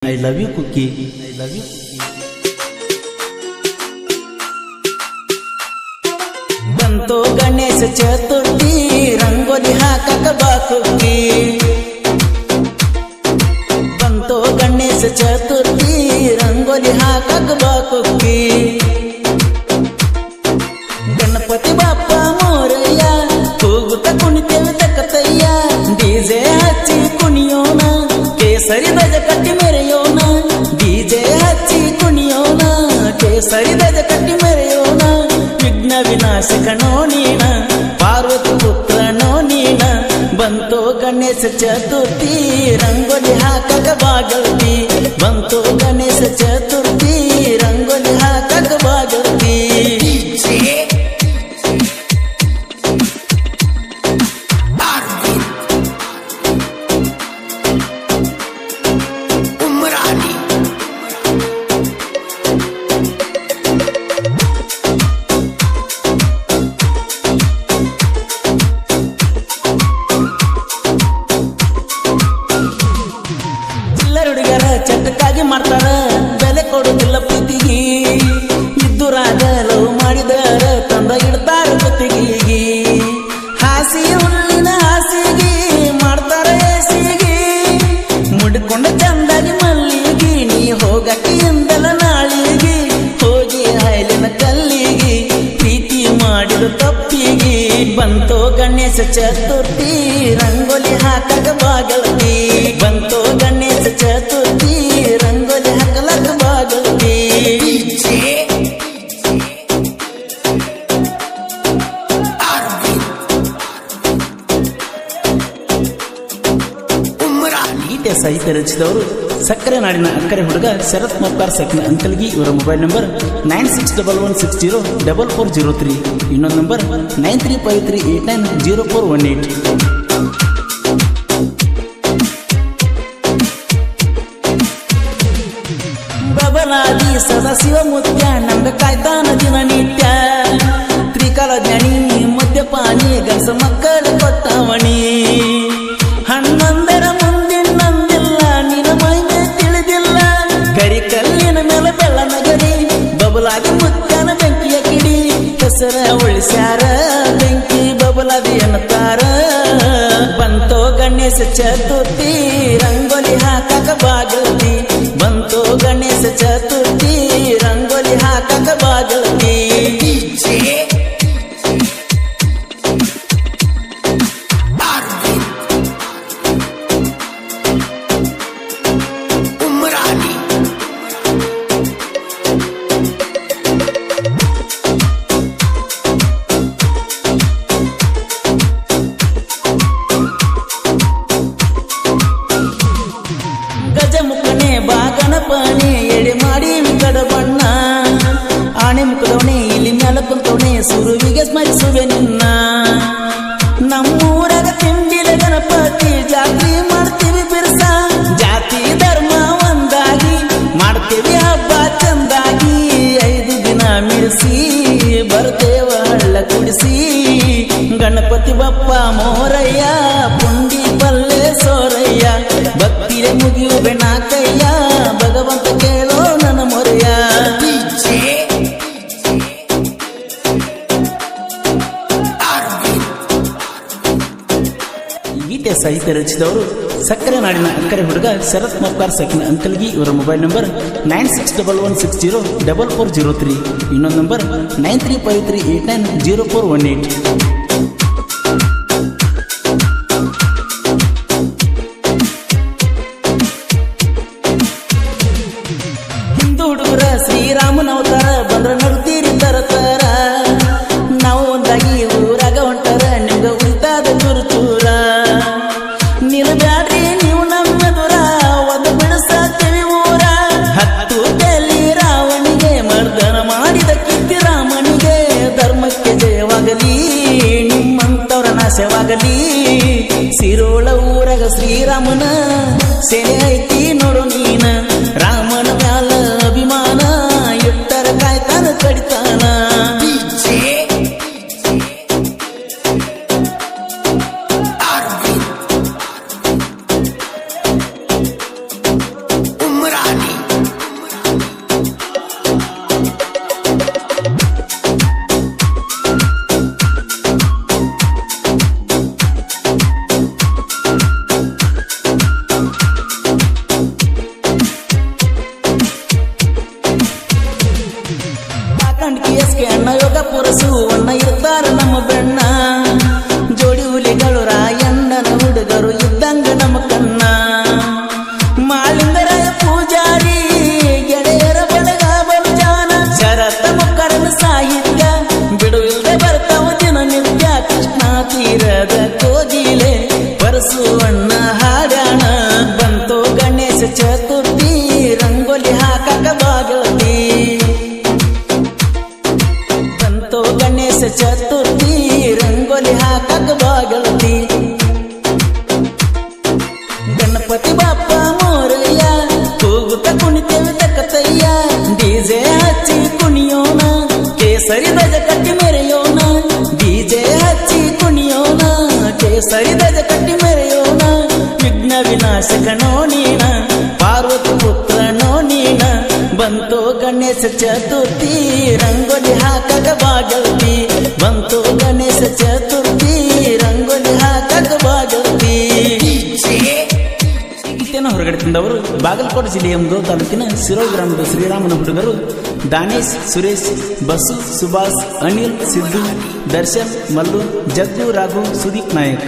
I love you, Cookie. I love you. ಬಂತು ಗಣೇಶ ಚತುರ್ಥಿ ರಂಗೋಲಿ ಹಾಕಕ ಬಾ ಕುಕ್ಕಿ. ಬಂತು ಗಣೇಶ ಚತುರ್ಥಿ ರಂಗೋಲಿ ಹಾಕಕ ಬಾ ಕುಕ್ಕಿ. ಗಣಪತಿ ಬಾಪ್ಪ ಮೋರಯ್ಯ ಕೂಗುತ್ತ ಕುಣಿತೇವೆ ತಕ್ಕತಯ್ಯ. ಡಿಜೆ ಹಚ್ಚಿ ಕುಣಿಯೋಣ ಕೇಸರಿ ಧ್ವಜ ಕಟ್ಟಿ ಮೆರೆಯೋಣ. ಡಿಜೆ ಹಚ್ಚಿ ಕುಣಿಯೋಣ ಕೇಸರಿ ಧ್ವಜ ಕಟ್ಟಿ ಮೆರೆಯೋಣ. ವಿಘ್ನ ವಿನಾಶಕನೋ ನೀನ ಪಾರ್ವತಿ ಪುತ್ರನೋ ನೀನ. ಬಂತು ಗಣೇಶ ಚತುರ್ಥಿ ರಂಗೋಲಿ ಹಾಕಕ ಬಾಗಲ್ತಿ. ಬಂತು ಗಣೇಶ ಚತುರ್ಥಿ ರಂಗೋಲಿ ಹಾಕಕ ಬಾಗಲ್ತಿ. ಹುಡುಗರ ಚಟಕ್ಕಾಗಿ ಮಾಡ್ತಾರ ಬೆಲೆ ಕೊಡುದಿಲ್ಲ ಪ್ರೀತಿಗಿ. ಇದ್ದುರಾಗ ಲವ್ ಮಾಡಿದರ ತಂದ ಇಡ್ತಾರ ಜೊತೆಗಿ. ಹಾಸಿ ಹುಲ್ಲಿನ ಹಾಸಿಗಿ ಮಾಡ್ತಾರ ಏಸಿಗಿ. ಮುಡ್ಕೊಂಡ ಚಂದಾಗಿ ಮಲ್ಲಿಗಿ ನೀ ಹೋಗಕ್ಕಿಂದಲ ನಾಳಿಗಿ. ಹೋಗಿ ಹಾಯಲಿನ ಕಲ್ಲಿಗಿ ಪ್ರೀತಿ ಮಾಡಿದ ತಪ್ಪಿಗಿ. ಬಂತು ಗಣೇಶ ಚತುರ್ಥಿ ರಂಗೋಲಿ ಹಾಕಕ ಬಾಗಲ್ತಿ. ಬಂತು ಗಣೇಶ ಚತುರ್ಥಿ ರಂಗೋಲಿ ಹಾಕಲಕ ಬಾಗಲ್ತಿ. ಗೀತೆ ಸಾಹಿತ್ಯ ರಚಿಸಿದವರು ಸಕ್ಕರೆ ನಾಡಿನ ಅಕ್ಕರೆ ಹುಡುಗ ಶರತ್ ಮಪ್ಪಾರ್ ಸಕ್ಕಿನ ಅಂಕಲ್ಗಿ. ಇವರ ಮೊಬೈಲ್ ನಂಬರ್ 9611604403. ಇನ್ನೊಂದು ನಂಬರ್ 9353890418. ಬಬಲಾದಿ ಸದಾಶಿವ ಮುತ್ಯ ನಮ್ಗ ಕಾಯ್ತಾನ ದಿನ ನಿತ್ಯ. ತ್ರಿಕಾಲ ಜ್ಞಾನಿ ಮದ್ಯಪಾನಿ ಗಂಸ ಮಕ್ಕಳ ಕೊಟ್ಟವಣಿ. ಹಣ್ಣಂದರ ಮುಂದಿನಂದಿಲ್ಲ ನಿನ ಮೈಮೆ ತಿಳಿದಿಲ್ಲ. ಗರಿ ಕಲ್ಲಿನ ಮೇಲೆ ಬೆള്ള ನಗರಿ ಬಬಲಾದಿ ಮುತ್ಯನ ಬೆಂಕಿಯ ಕಿಡಿ. ಹೆಸರ ಉಳಿಸ್ಯಾರ ಬೆಂಕಿ ಬಬಲಾದಿ ಅನ್ನತಾರ. ಬಂತು ಗಣೇಶ ಚತುರ್ಥಿ ರಂಗೋಲಿ ಹಾಕಕ ಬಾಗಲ್ತಿ. ಬಂತು ಗಣೇಶ ಚತುರ್ಥಿ ರಂಗೋಲಿ ಹಾಕಕ ಬಾಗಲ್ತಿ. ಗಜಮುಖನೆ ಬಾಗಣಪನೆ ಎಡೆ ಮಾಡಿ ವಿಕಡ ಬಣ್ಣ. ಆಣೆ ಮುಖದವಣೆ ಇಲ್ಲಿ ಮ್ಯಾಲ ಕುಂತವಣೆ ಸುರುವಿಗೆ ಸ್ಮರಿಸುವೆ ನಿನ್ನ. ನಮ್ಮೂರಾಗ ತಿಂಡಿಲ ಗಣಪತಿ ಜಾತ್ರೆ ಮಾಡ್ತೀವಿ ಬಿರ್ಸ. ಜಾತಿ ಧರ್ಮ ಒಂದಾಗಿ ಮಾಡ್ತೀವಿ ಹಬ್ಬ ಚಂದಾಗಿ. 5 ದಿನ ಮಿಡಿಸಿ ಬರ್ತೇವ ಹಳ್ಳ ಕುಡಿಸಿ. ಗಣಪತಿ ಬಪ್ಪ ಮೋರಯ್ಯ ಪುಂಡಿ ಪಲ್ಲೆ ಸೋರಯ್ಯ. ಭಕ್ತಿರೆ ಮುಗಿಯು ಬೆಣಾಕಯ್ಯ ಭಗವಂತ ಕೇಳೋ ನನ್ನ ಮೊರೆಯ. ಗೀತೆ ಸಾಹಿತ್ಯ ರಚಿಸಿದವರು ಸಕ್ಕರೆ ನಾಡಿನ ಅಕ್ಕರೆ ಹುಡುಗ ಶರತ್ ಮಪ್ಪಾರ್ ಸಕ್ಕಿನ ಅಂಕಲ್ಗಿ. ಇವರ ಮೊಬೈಲ್ ನಂಬರ್ 9611604403. ಇನ್ನೊಂದು ನಂಬರ್ 9353890418. ಹಿಂದೂ ಹುಡುಗರ ಶ್ರೀರಾಮನ ಅವತಾರ ಬಂದ್ರ ನಡುತ್ತೀರಿ ತರತರ. ನಾವು ಒಂದಾಗಿ ಊರಾಗ ಹೊಂಟಾರ ನಿಮ್ಗ ಉಳಿತಾದ ಚೂರು ಚೂರ. ನಿಲ್ಬ್ಯಾಡ್ರಿ ನೀವು ನಮ್ಮ ದೂರ ಒಂದು ಬಿಡಿಸ್ತೀವಿ ಊರ. 10 ತಲೆ ರಾವಣಿಗೆ ಮರ್ದನ ಮಾಡಿದ ಕೀರ್ತಿ ರಾಮನಿಗೆ. ಧರ್ಮಕ್ಕೆ ಜಯವಾಗಲಿ ವಿನಾಶಕನೋ ನೀನ ಪಾರ್ವತಿ ಪುತ್ರನೋ ನೀನ ಬಂತು ಗಣೇಶ ಚತುರ್ಥಿ ರಂಗೋಲಿ ಹಾಕಕ ಬಾಗಲ್ತಿ ಬಂತು ಗಣೇಶ ಚತುರ್ಥಿ ರಂಗೋಲಿ ಹಾಕಕ ಬಾಗಲ್ತಿ ಗೀತೆಯನ್ನು ಹೊರಗಡೆ ತಂದವರು ಬಾಗಲಕೋಟೆ ಜಿಲ್ಲೆಯ ಮುಧೋಳ ತಾಲೂಕಿನ ಸಿರೋ ಗ್ರಾಮದ ಶ್ರೀರಾಮನ ಹುಡುಗರು ದಾನೇಶ್, ಸುರೇಶ್, ಬಸು, ಸುಭಾಷ್, ಅನಿಲ್, ಸಿದ್ದು, ದರ್ಶನ್, ಮಲ್ಲು, ಜಗ್ಗು, ರಾಘು, ಸುದೀಪ್ ನಾಯಕ್.